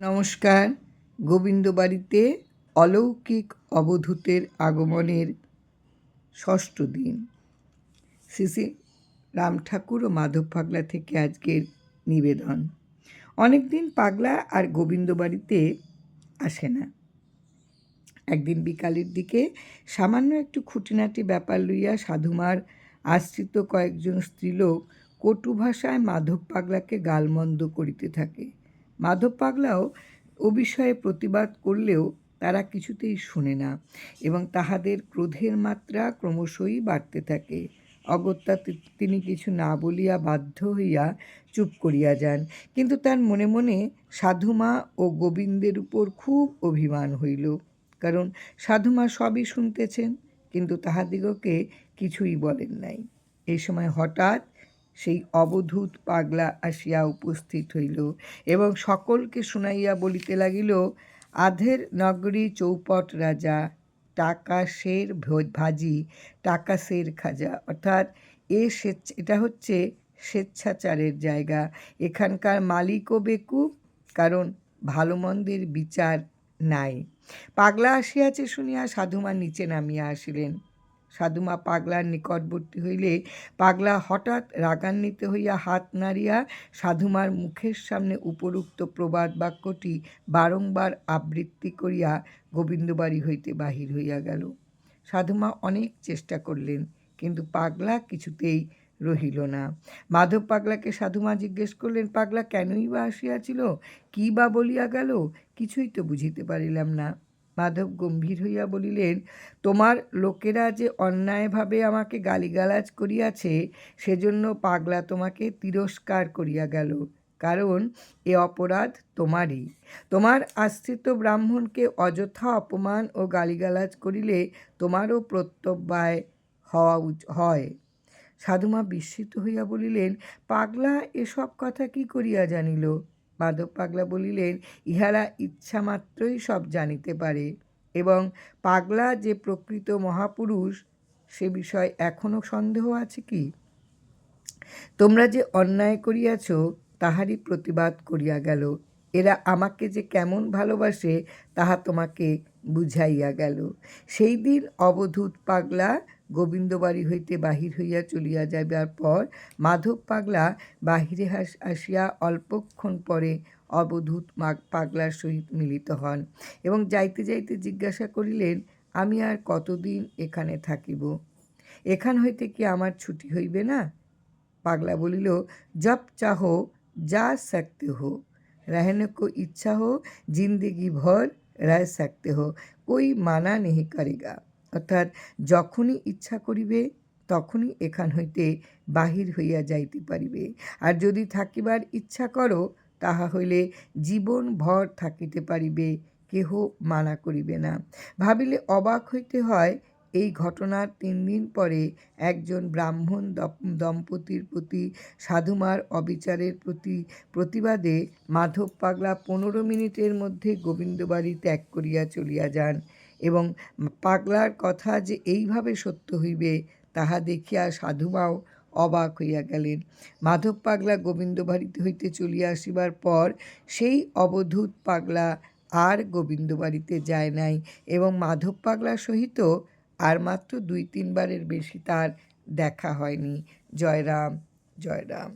নমস্কার। গোবিন্দবাড়িতে অলৌকিক অবধূতের আগমনের ষষ্ঠ দিন। শ্রী শ্রী রাম ঠাকুর ও মাধব পাগলা থেকে আজকের নিবেদন। অনেক দিন পাগলা আর গোবিন্দবাড়িতে আসে না। একদিন বিকালের দিকে সামান্য একটু খুঁটিনাটি ব্যাপার লইয়া সাধুমার আশ্রিত কয়েকজন স্ত্রীলোক কটু ভাষায় মাধব পাগলাকে গালমন্দ করিতে থাকে। মাধব পাগলাও ও বিষয়ে প্রতিবাদ করলেও তারা কিছুতেই শুনে না এবং তাহাদের ক্রোধের মাত্রা ক্রমশই বাড়তে থাকে। অগত্যা তিনি কিছু না বলিয়া বাধ্য হইয়া চুপ করিয়া যান, কিন্তু তার মনে মনে সাধুমা ও গোবিন্দের উপর খুব অভিমান হইল, কারণ সাধুমা সবই শুনতেছেন কিন্তু তাহাদিগকে কিছুই বলেন নাই। এই সময় হঠাৎ সেই অবধূত পাগলা আসিয়া উপস্থিত হইল এবং সকলকে শুনাইয়া বলিতে লাগিল, আধের নগরী চৌপট রাজা, টাকা শের ভাজি, টাকা শের খাজা। অর্থাৎ এটা হচ্ছে স্বেচ্ছাচারের জায়গা। এখানকার মালিকও বেকুব, কারণ ভালো মন্দের বিচার নাই। পাগলা আসিয়াছে শুনিয়া সাধুমা নিচে নামিয়া আসিলেন। সাধুমা পাগলার নিকটবর্তী হইলে পাগলা হঠাৎ রাগান্বিত হইয়া হাত নাড়িয়া সাধুমার মুখের সামনে উপরুক্ত প্রবাদ বাক্যটি বারংবার আবৃত্তি করিয়া গোবিন্দবাড়ি হইতে বাহির হইয়া গেল। সাধুমা অনেক চেষ্টা করলেন, কিন্তু পাগলা কিছুতেই রহিল না। মাধব পাগলাকে সাধুমা জিজ্ঞেস করলেন, পাগলা কেনই বা আসিয়াছিল, কী বা বলিয়া গেল? কিছুই তো বুঝিতে পারিলাম না। মাধব গম্ভীর হইয়া বলিলেন, তোমার লোকেরা যে অন্যায়ভাবে আমাকে গালিগালাজ করিয়াছে, সেজন্য পাগলা তোমাকে তিরস্কার করিয়া গেল, কারণ এ অপরাধ তোমারই। তোমার আশ্রিত ব্রাহ্মণকে অযথা অপমান ও গালিগালাজ করিলে তোমারও প্রত্যব্যয় হয়। সাধুমা বিস্মিত হইয়া বলিলেন, পাগলা এসব কথা কি করিয়া জানিল? মাধব পাগলা বলিলেন, ইহারা ইচ্ছা মাত্রই সব জানিতে পারে এবং পাগলা যে প্রকৃত মহাপুরুষ সে বিষয় এখনও সন্দেহ আছে কি? তোমরা যে অন্যায় করিয়াছ তাহারই প্রতিবাদ করিয়া গেল। এরা আমাকে যে কেমন ভালোবাসে তাহা তোমাকে বুঝাইয়া গেল। সেই দিন অবধূত পাগলা গোবিন্দবাড়ি হইতে বাহির হইয়া চলিয়া যাইবার পর মাধব পাগলা বাহিরে আসিয়া অল্পক্ষণ পরে অবধূত পাগলার সহিত মিলিত হন এবং যাইতে যাইতে জিজ্ঞাসা করিলেন, আমি আর কতদিন এখানে থাকিব? এখান হইতে কি আমার ছুটি হইবে না? পাগলা বলিল, জব চাহো যা সকতে হো, रहने को इच्छा हो जिंदगी भर रह सकते हो, कोई মানা নেহি করেগা। অর্থাৎ যখনই ইচ্ছা করিবে তখনই এখান হইতে বাহির হইয়া যাইতে পারিবে, আর যদি থাকিবার ইচ্ছা করো তাহা হইলে জীবন ভর থাকিতে পারিবে, কেহ মানা করিবে না। ভাবিলে অবাক হইতে হয়, এই ঘটনার 3 দিন পরে একজন ব্রাহ্মণ দম্পতির প্রতি সাধুমার অবিচারের প্রতিবাদে মাধব পাগলা 15 মিনিটের মধ্যে গোবিন্দবাড়ি ত্যাগ করিয়া চলিয়া যান এবং পাগলার কথা যে এইভাবে সত্য হইবে তাহা দেখিয়া সাধুমাও অবাক হইয়া গেলেন। মাধব পাগলা গোবিন্দবাড়িতে হইতে চলিয়া আসিবার পর সেই অবধূত পাগলা আর গোবিন্দবাড়িতে যায় নাই এবং মাধব পাগলার সহিত আর মাত্র 2-3 বারের বেশি তার দেখা হয়নি। জয় রাম, জয় রাম।